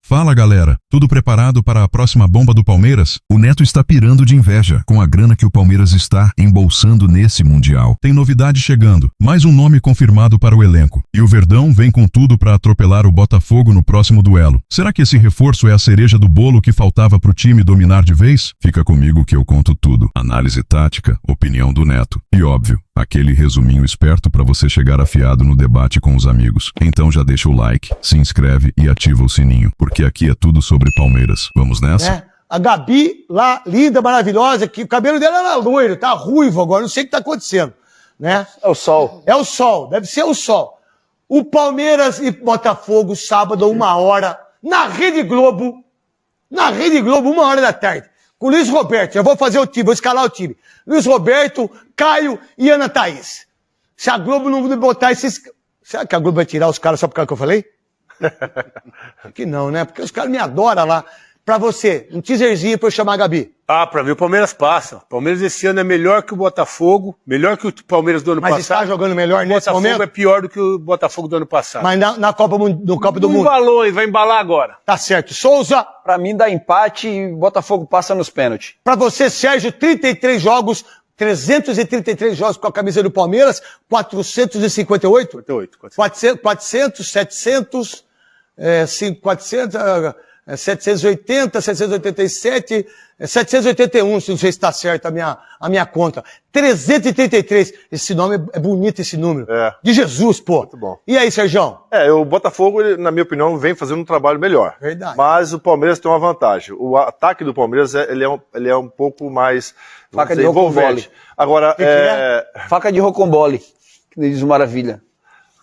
Fala galera, tudo preparado para a próxima bomba do Palmeiras? O Neto está pirando de inveja com a grana que o Palmeiras está embolsando nesse Mundial. Tem novidade chegando, mais um nome confirmado para o elenco. E o Verdão vem com tudo para atropelar o Botafogo no próximo duelo. Será que esse reforço é a cereja do bolo que faltava para o time dominar de vez? Fica comigo que eu conto tudo. Análise tática, opinião do Neto e óbvio, aquele resuminho esperto para você chegar afiado no debate com os amigos. Então já deixa o like, se inscreve e ativa o sininho, porque aqui é tudo sobre Palmeiras. Vamos nessa? A Gabi lá, linda, maravilhosa, que o cabelo dela era loiro, tá ruivo agora, não sei o que tá acontecendo, né? É o sol. É o sol, deve ser o sol. O Palmeiras e Botafogo, sábado, 1h, na Rede Globo, 1h da tarde. Com o Luiz Roberto, já vou fazer o time, vou escalar o time. Luiz Roberto, Caio e Ana Thaís. Se a Globo não botar esses... Será que a Globo vai tirar os caras só por causa que eu falei? Que não, né? Porque os caras me adoram lá. Pra você, um teaserzinho pra eu chamar a Gabi. Ah, pra mim o Palmeiras passa. O Palmeiras esse ano é melhor que o Botafogo, melhor que o Palmeiras do ano passado. Mas está jogando melhor nesse momento? O Botafogo é pior do que o Botafogo do ano passado. Mas na Copa do Mundo? Não embalou, e vai embalar agora. Tá certo. Souza. Pra mim dá empate e Botafogo passa nos pênaltis. Pra você, Sérgio, 33 jogos, 333 jogos com a camisa do Palmeiras, 458? 400, 700, 780, 787, 781, não sei se está certo a minha conta. 333, esse nome é bonito, esse número. É. De Jesus, pô. Muito bom. E aí, Sérgio? O Botafogo, na minha opinião, vem fazendo um trabalho melhor. Verdade. Mas o Palmeiras tem uma vantagem. O ataque do Palmeiras, ele é um pouco mais Faca de rocambole. Agora, Faca de rocambole, que diz o Maravilha.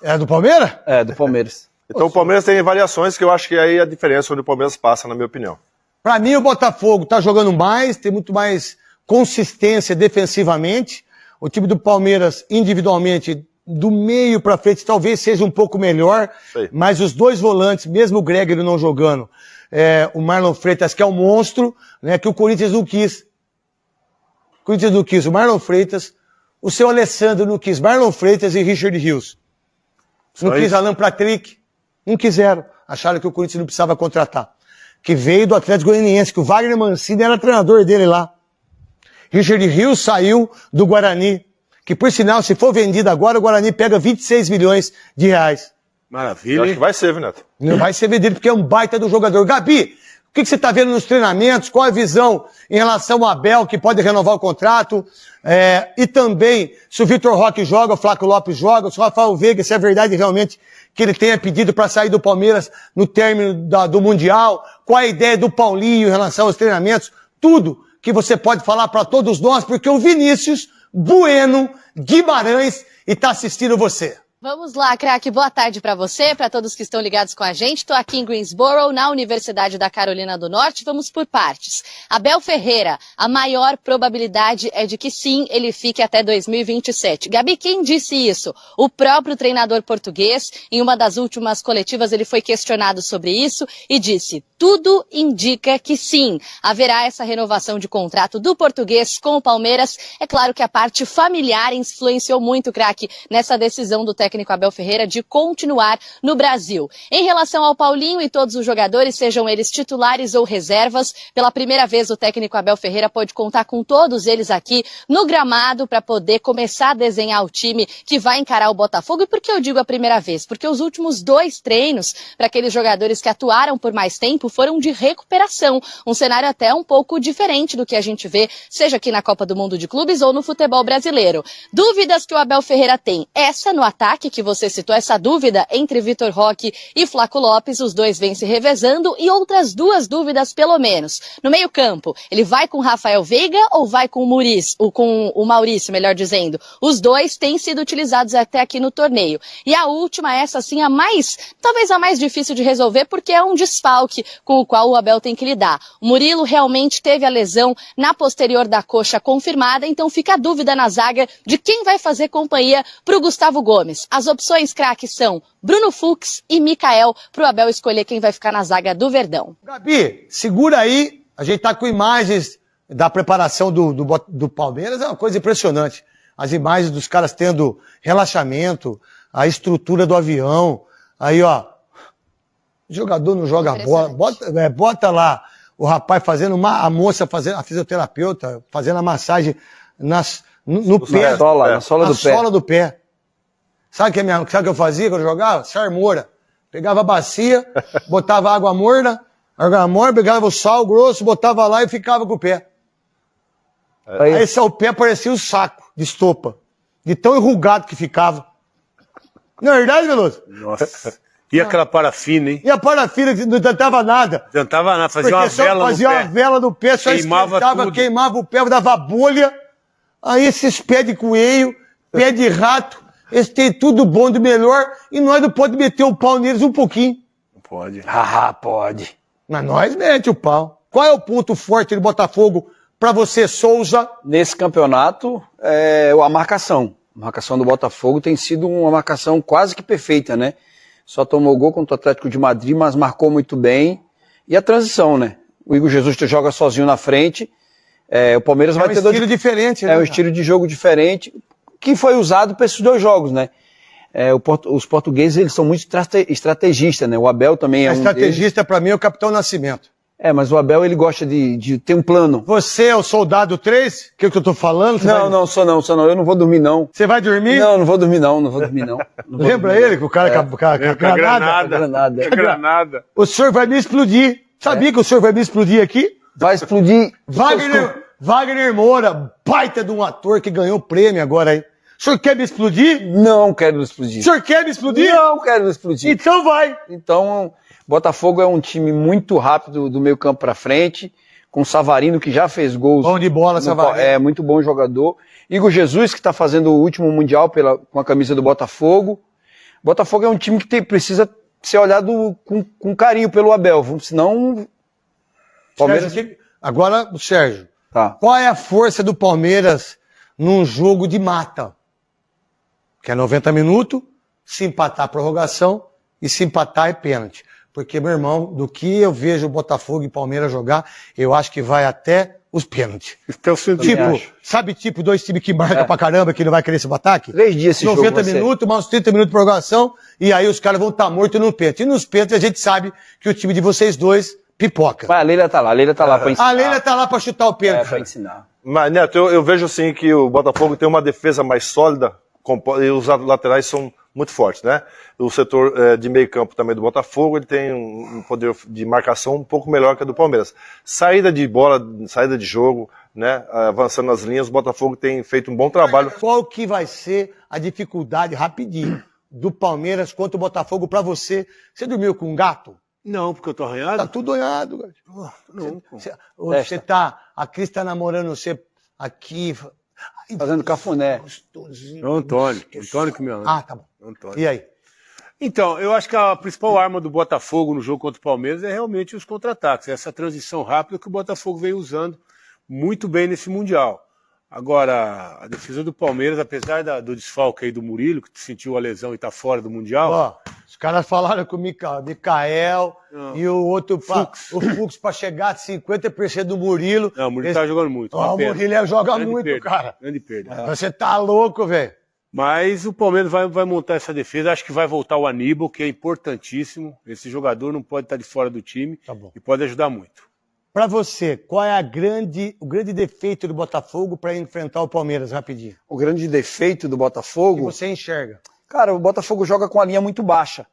É do Palmeiras? É, do Palmeiras. Então o Palmeiras tem variações que eu acho que aí é a diferença onde o Palmeiras passa, na minha opinião. Pra mim, o Botafogo tá jogando mais, tem muito mais consistência defensivamente. O time do Palmeiras, individualmente, do meio pra frente, talvez seja um pouco melhor. Sei. Mas os dois volantes, mesmo o Gregory não jogando, o Marlon Freitas, que é um monstro, né, que o Corinthians não quis. O Marlon Freitas, o seu Alessandro não quis. Marlon Freitas e Richard Rios. Não quis Alan Patrick. Não quiseram. Acharam que o Corinthians não precisava contratar. Que veio do Atlético Goianiense, que o Wagner Mancini era treinador dele lá. Richard Rios saiu do Guarani. Que, por sinal, se for vendido agora, o Guarani pega 26 milhões de reais. Maravilha. Eu acho que vai ser, viu, Neto? Não vai ser vendido porque é um baita do jogador. Gabi, o que você está vendo nos treinamentos? Qual a visão em relação ao Abel, que pode renovar o contrato? E também, se o Vitor Roque joga, o Flávio Lopes joga, se o Rafael Veiga, se é verdade realmente que ele tenha pedido para sair do Palmeiras no término do Mundial, qual a ideia do Paulinho em relação aos treinamentos, tudo que você pode falar para todos nós, porque o Vinícius Bueno Guimarães está assistindo você. Vamos lá, craque. Boa tarde para você, para todos que estão ligados com a gente. Estou aqui em Greensboro, na Universidade da Carolina do Norte. Vamos por partes. Abel Ferreira, a maior probabilidade é de que sim, ele fique até 2027. Gabi, quem disse isso? O próprio treinador português. Em uma das últimas coletivas, ele foi questionado sobre isso e disse: tudo indica que sim, haverá essa renovação de contrato do português com o Palmeiras. É claro que a parte familiar influenciou muito, craque, nessa decisão do técnico Abel Ferreira de continuar no Brasil. Em relação ao Paulinho e todos os jogadores, sejam eles titulares ou reservas, pela primeira vez o técnico Abel Ferreira pode contar com todos eles aqui no gramado para poder começar a desenhar o time que vai encarar o Botafogo. E por que eu digo a primeira vez? Porque os últimos 2 treinos para aqueles jogadores que atuaram por mais tempo foram de recuperação. Um cenário até um pouco diferente do que a gente vê, seja aqui na Copa do Mundo de Clubes ou no futebol brasileiro. Dúvidas que o Abel Ferreira tem? Essa no ataque que você citou, essa dúvida entre Vitor Roque e Flávio Lopes, os dois vêm se revezando, e outras 2 dúvidas pelo menos. No meio campo, ele vai com Rafael Veiga ou vai com o Maurício, melhor dizendo? Os dois têm sido utilizados até aqui no torneio. E a última, essa sim, talvez a mais difícil de resolver, porque é um desfalque com o qual o Abel tem que lidar. O Murilo realmente teve a lesão na posterior da coxa confirmada, então fica a dúvida na zaga de quem vai fazer companhia para o Gustavo Gomes. As opções, craque, são Bruno Fux e Mikael, para o Abel escolher quem vai ficar na zaga do Verdão. Gabi, segura aí, a gente tá com imagens da preparação do Palmeiras, é uma coisa impressionante. As imagens dos caras tendo relaxamento, a estrutura do avião, aí ó, O jogador não joga bola. Bota lá o rapaz fazendo a moça fazendo, a fisioterapeuta, fazendo a massagem no pé. Na sola do pé. sola do pé. Sabe o que eu fazia quando eu jogava? Sarmoura. Pegava a bacia, botava água morna, pegava o sal grosso, botava lá e ficava com o pé. Aí o pé parecia um saco de estopa. De tão enrugado que ficava. Não é verdade, Veloso? Nossa. E aquela parafina, hein? E a parafina que não adiantava nada. Não adiantava nada, fazia Porque uma vela no pé. Fazia uma vela no pé, só Queimava esquentava, tudo. queimava o pé, dava bolha. Aí esses pés de coelho, pé de rato, eles têm tudo bom de melhor e nós não podemos meter o pau neles um pouquinho. Não pode. Pode. Mas nós mete o pau. Qual é o ponto forte do Botafogo pra você, Souza? Nesse campeonato, a marcação. A marcação do Botafogo tem sido uma marcação quase que perfeita, né? Só tomou gol contra o Atlético de Madrid, mas marcou muito bem. E a transição, né? O Igor Jesus joga sozinho na frente. O Palmeiras vai ter um estilo diferente, né? É um estilo de jogo diferente, que foi usado para esses dois jogos, né? Os portugueses, eles são muito estrategistas, né? O Abel também é um estrategista, pra mim, é o Capitão Nascimento. mas o Abel, ele gosta de ter um plano. Você é o soldado 3? Que é o que eu tô falando? Não, sou não. Eu não vou dormir, não. Você vai dormir? Não vou dormir, não. Lembra ele, que o cara com a Granada. O senhor vai me explodir. Sabia que o senhor vai me explodir aqui? Vai explodir. Wagner Moura, baita de um ator que ganhou prêmio agora aí. O senhor quer me explodir? Não quero explodir. O senhor quer me explodir? Não quero explodir. Então vai. Então, Botafogo é um time muito rápido do meio campo para frente, com o Savarino, que já fez gols. Bom de bola, Savarino. É muito bom jogador. Igor Jesus, que está fazendo o último Mundial com a camisa do Botafogo. Botafogo é um time que precisa ser olhado com carinho pelo Abel, senão... Palmeiras... Agora, Sérgio, Tá. qual é a força do Palmeiras num jogo de mata? Que é 90 minutos, se empatar a prorrogação e se empatar é pênalti. Porque, meu irmão, do que eu vejo o Botafogo e Palmeiras jogar, eu acho que vai até os pênaltis. Então, Sabe dois times que marcam pra caramba, que não vai querer esse ataque? 3 dias esse 90 jogo minutos, mais uns 30 minutos de prorrogação, e aí os caras vão estar mortos no pênalti. E nos pênaltis a gente sabe que o time de vocês dois pipoca. Mas a Leila tá lá pra ensinar. A Leila tá lá pra chutar o pênalti. Pra ensinar. Mas, Neto, eu vejo assim que o Botafogo tem uma defesa mais sólida e os laterais são muito fortes, né? O setor de meio campo também do Botafogo, ele tem um poder de marcação um pouco melhor que a do Palmeiras. Saída de bola, saída de jogo, né? Avançando nas linhas, o Botafogo tem feito um bom trabalho. Qual que vai ser a dificuldade, rapidinho, do Palmeiras contra o Botafogo pra você? Você dormiu com um gato? Não, porque eu tô arranhado. Tá tudo olhado, cara. Não. Você tá, a Cris tá namorando você aqui. Fazendo cafuné. Gostosinho. É o Antônio que me ama. Ah, tá bom. Antônio. E aí? Então, eu acho que a principal arma do Botafogo no jogo contra o Palmeiras é realmente os contra-ataques, essa transição rápida que o Botafogo vem usando muito bem nesse Mundial. Agora, a defesa do Palmeiras, apesar do desfalque aí do Murilo, que sentiu a lesão e tá fora do Mundial... Ó, os caras falaram com o Mikael e o outro, o Fux, pra chegar a 50% do Murilo. Não, o Murilo tá jogando muito. Ó, o Murilo joga muito, perda, cara. Grande perda. Você tá louco, velho. Mas o Palmeiras vai montar essa defesa. Acho que vai voltar o Aníbal, que é importantíssimo. Esse jogador não pode estar de fora do time e pode ajudar muito. Pra você, qual é o grande defeito do Botafogo para enfrentar o Palmeiras, rapidinho? O grande defeito do Botafogo... Que você enxerga? Cara, o Botafogo joga com a linha muito baixa.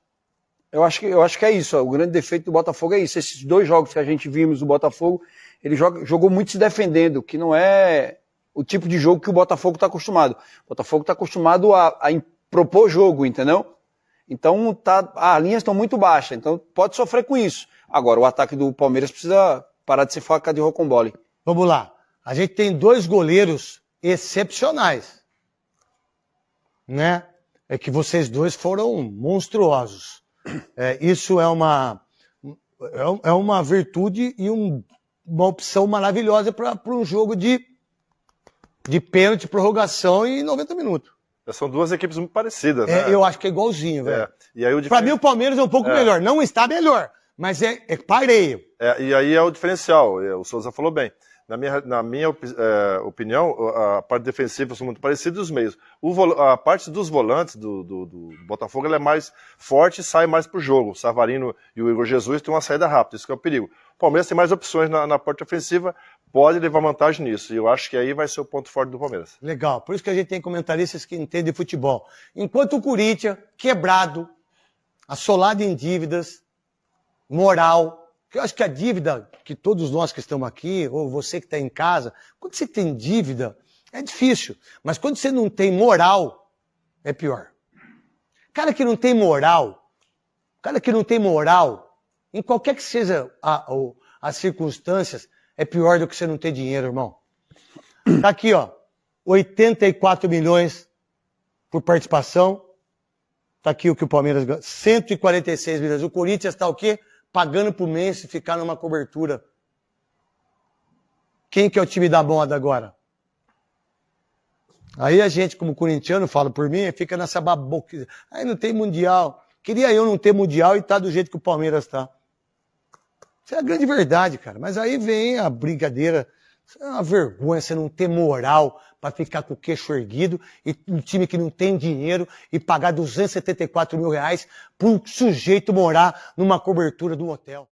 Eu acho que é isso. O grande defeito do Botafogo é isso. Esses 2 jogos que a gente vimos do Botafogo, ele jogou muito se defendendo, que não é o tipo de jogo que o Botafogo está acostumado. O Botafogo está acostumado a propor jogo, entendeu? Então, as linhas estão muito baixas. Então, pode sofrer com isso. Agora, o ataque do Palmeiras precisa parar de ser faca de rocambole. Vamos lá. A gente tem 2 goleiros excepcionais. Né? É que vocês 2 foram monstruosos. Isso é uma virtude e uma opção maravilhosa para um jogo de pênalti, prorrogação e 90 minutos. São 2 equipes muito parecidas, né? Eu acho que é igualzinho, velho. Para mim o Palmeiras é um pouco melhor. Não está melhor, mas é pareio. E aí é o diferencial, o Souza falou bem. Na minha opinião, a parte defensiva são muito parecidas os meios. A parte dos volantes do Botafogo ela é mais forte e sai mais pro jogo. O Savarino e o Igor Jesus têm uma saída rápida, isso que é o perigo. O Palmeiras tem mais opções na parte ofensiva, pode levar vantagem nisso. E eu acho que aí vai ser o ponto forte do Palmeiras. Legal, por isso que a gente tem comentaristas que entendem de futebol. Enquanto o Corinthians, quebrado, assolado em dívidas, moral... Eu acho que a dívida que todos nós que estamos aqui, ou você que está em casa, quando você tem dívida, é difícil. Mas quando você não tem moral, é pior. Cara que não tem moral, em qualquer que seja as circunstâncias, é pior do que você não ter dinheiro, irmão. Tá aqui, ó, 84 milhões por participação. Tá aqui o que o Palmeiras ganha, 146 milhões. O Corinthians tá o quê? Pagando por mês se ficar numa cobertura. Quem que é o time da moda agora? Aí a gente, como corintiano, fala por mim, fica nessa baboca. Aí não tem mundial. Queria eu não ter mundial e tá do jeito que o Palmeiras tá. Isso é a grande verdade, cara. Mas aí vem a brincadeira. É uma vergonha você não ter moral para ficar com o queixo erguido e um time que não tem dinheiro e pagar 274 mil reais para um sujeito morar numa cobertura de um hotel.